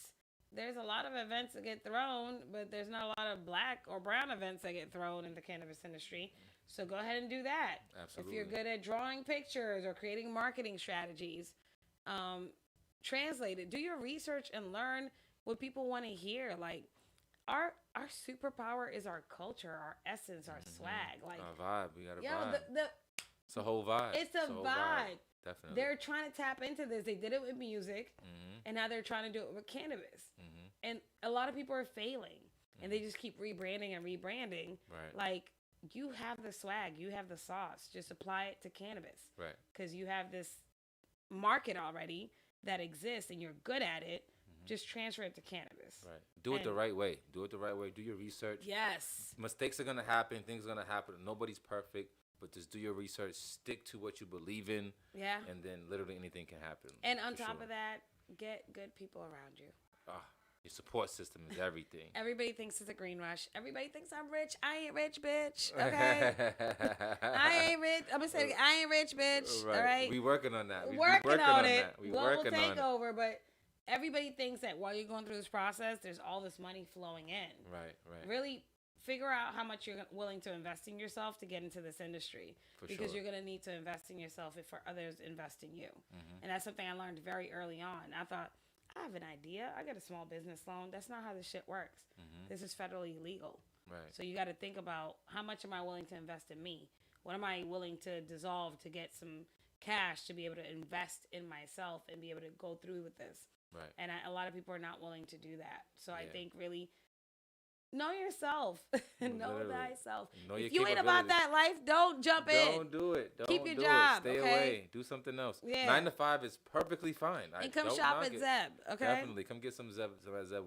there's a lot of events that get thrown, but there's not a lot of black or brown events that get thrown in the cannabis industry. So go ahead and do that. Absolutely. If you're good at drawing pictures or creating marketing strategies, translate it. Do your research and learn what people want to hear. Like, our superpower is our culture, our essence, our swag. Like our vibe. We got a yo, vibe. It's a whole vibe. it's a whole vibe. Definitely. They're trying to tap into this. They did it with music, and now they're trying to do it with cannabis. And a lot of people are failing, and they just keep rebranding and rebranding. Right. Like, you have the swag, you have the sauce. Just apply it to cannabis. Right. Because you have this market already that exists, and you're good at it. Just transfer it to cannabis. Right. Do it the right way. Do it the right way. Do your research. Yes. Mistakes are going to happen. Things are going to happen. Nobody's perfect. But just do your research. Stick to what you believe in. Yeah. And then literally anything can happen. And on top of that, get good people around you. Your support system is everything. Everybody thinks it's a green rush. Everybody thinks I'm rich. I ain't rich, bitch. Okay? I ain't rich. I'm going to say it again. I ain't rich, bitch. Right. All right? We working on that. Working on it. We Global working on it. takeover. But everybody thinks that while you're going through this process, there's all this money flowing in. Right. Really figure out how much you're willing to invest in yourself to get into this industry. Because you're going to need to invest in yourself if for others invest in you. And that's something I learned very early on. I thought, I have an idea. I got a small business loan. That's not how this shit works. This is federally illegal. Right. So you got to think about, how much am I willing to invest in me? What am I willing to dissolve to get some cash to be able to invest in myself and be able to go through with this? Right. And a lot of people are not willing to do that. So I think really know yourself. Know thyself. Know if your you ain't about that life, don't jump in. Don't do it. Don't Keep your do job. It. Stay okay? away. Do something else. Yeah. 9 to 5 is perfectly fine. And come shop at Zeb. Okay. Definitely. Come get some Zeb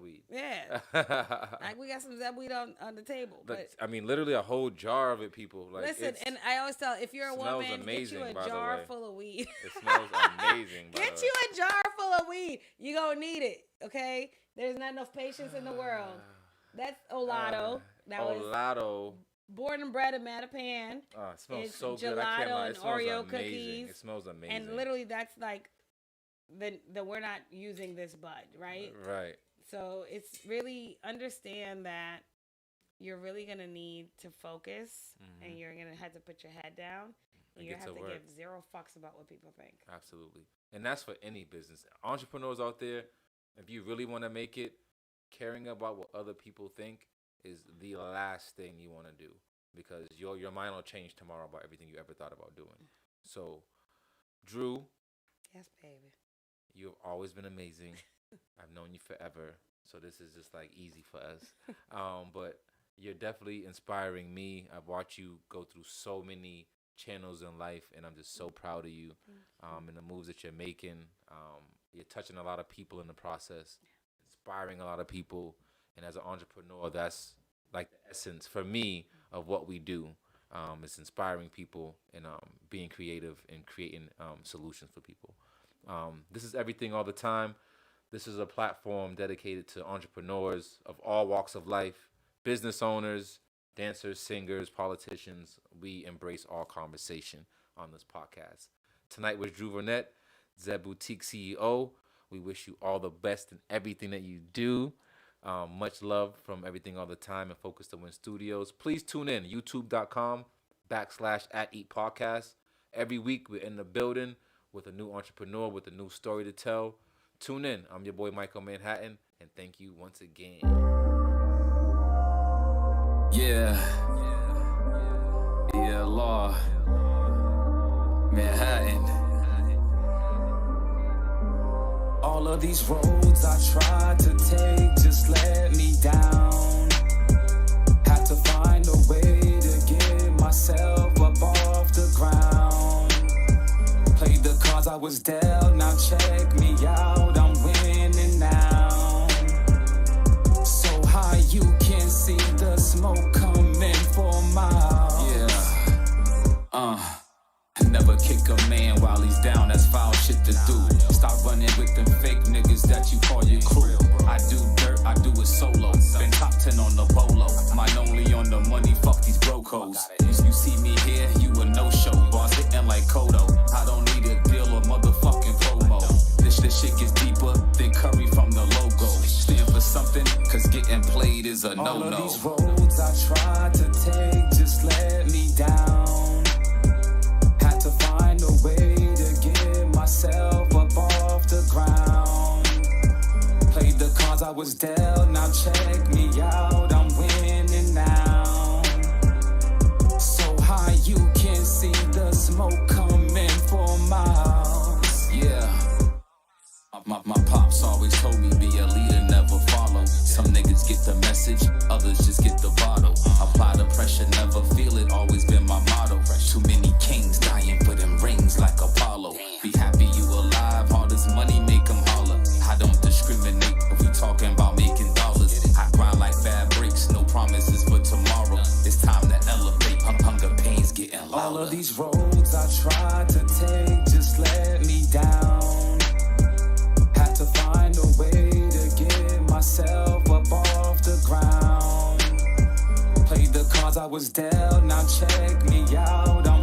weed. Yeah. Like, we got some Zeb weed on the table. But I mean, literally a whole jar of it, people. Like, listen, and I always tell, if you're a smells woman, amazing, get you by a the jar way. full of weed. It smells amazing. Get you a jar full of weed. You gonna need it, okay? There's not enough patience in the world. That's Olato. That was born and bred in Mattapan. It smells It's so good. I can't gelato lie. It and smells Oreo amazing. cookies. It smells amazing. And literally, that's like the we're not using this bud, right? Right. So it's really understand that you're really gonna need to focus, and you're gonna have to put your head down, and you have to give zero fucks about what people think. Absolutely. And that's for any business. Entrepreneurs out there, if you really want to make it, caring about what other people think is the last thing you want to do, because your mind will change tomorrow about everything you ever thought about doing. So, Drew. Yes, baby. You've always been amazing. I've known you forever, so this is just like easy for us. But you're definitely inspiring me. I've watched you go through so many channels in life, and I'm just so proud of you, and the moves that you're making. You're touching a lot of people in the process, inspiring a lot of people. And as an entrepreneur, that's like the essence for me of what we do. It's inspiring people and being creative and creating solutions for people. This is Everything All the Time. This is a platform dedicated to entrepreneurs of all walks of life, business owners, dancers, singers, politicians. We embrace all conversation on this podcast. Tonight was Drew Burnett, Zeb Boutique CEO. We wish you all the best in everything that you do. Much love from Everything All the Time and Focus to Win Studios. Please tune in, youtube.com/@EatPodcast. Every week we're in the building with a new entrepreneur with a new story to tell. Tune in. I'm your boy Michael Manhattan, and thank you once again. Yeah, law, Manhattan. All of these roads I tried to take just let me down. Had to find a way to get myself up off the ground. Played the cards I was dealt, now check me out, I'm winning now. So high you can see the smoke coming for miles. Never kick a man while he's down, that's foul shit to do. Stop running with them fake niggas that you call your crew. I do dirt, I do it solo. Been top 10 on the bolo. Mine only on the money, fuck these brocos. You see me here, you a no-show. Boss hitting like Kodo. I don't need a deal or motherfucking promo. This shit gets deeper than Curry from the logo. Stand for something, cause getting played is a no-no. All of these roads I tried to take just let me down. Had to find a way to get myself up off the ground. Played the cards I was dealt, now now check me out, I'm winning now. So high you can see the smoke coming for miles. Yeah. My pops always told me be a leader, never follow. Some niggas get the message, others just get the bottle. Apply the pressure, never feel it, always been my motto. Too many kings dying for them rings like Apollo. Be happy you alive, all this money make them holler. I don't discriminate if we talking about making dollars. I grind like bad breaks, no promises for tomorrow. It's time to elevate, hunger pains getting louder. All of these roads I tried to take just let me down. Had to find a way to get myself up off the ground. Played the cards I was dealt, now check me out, I'm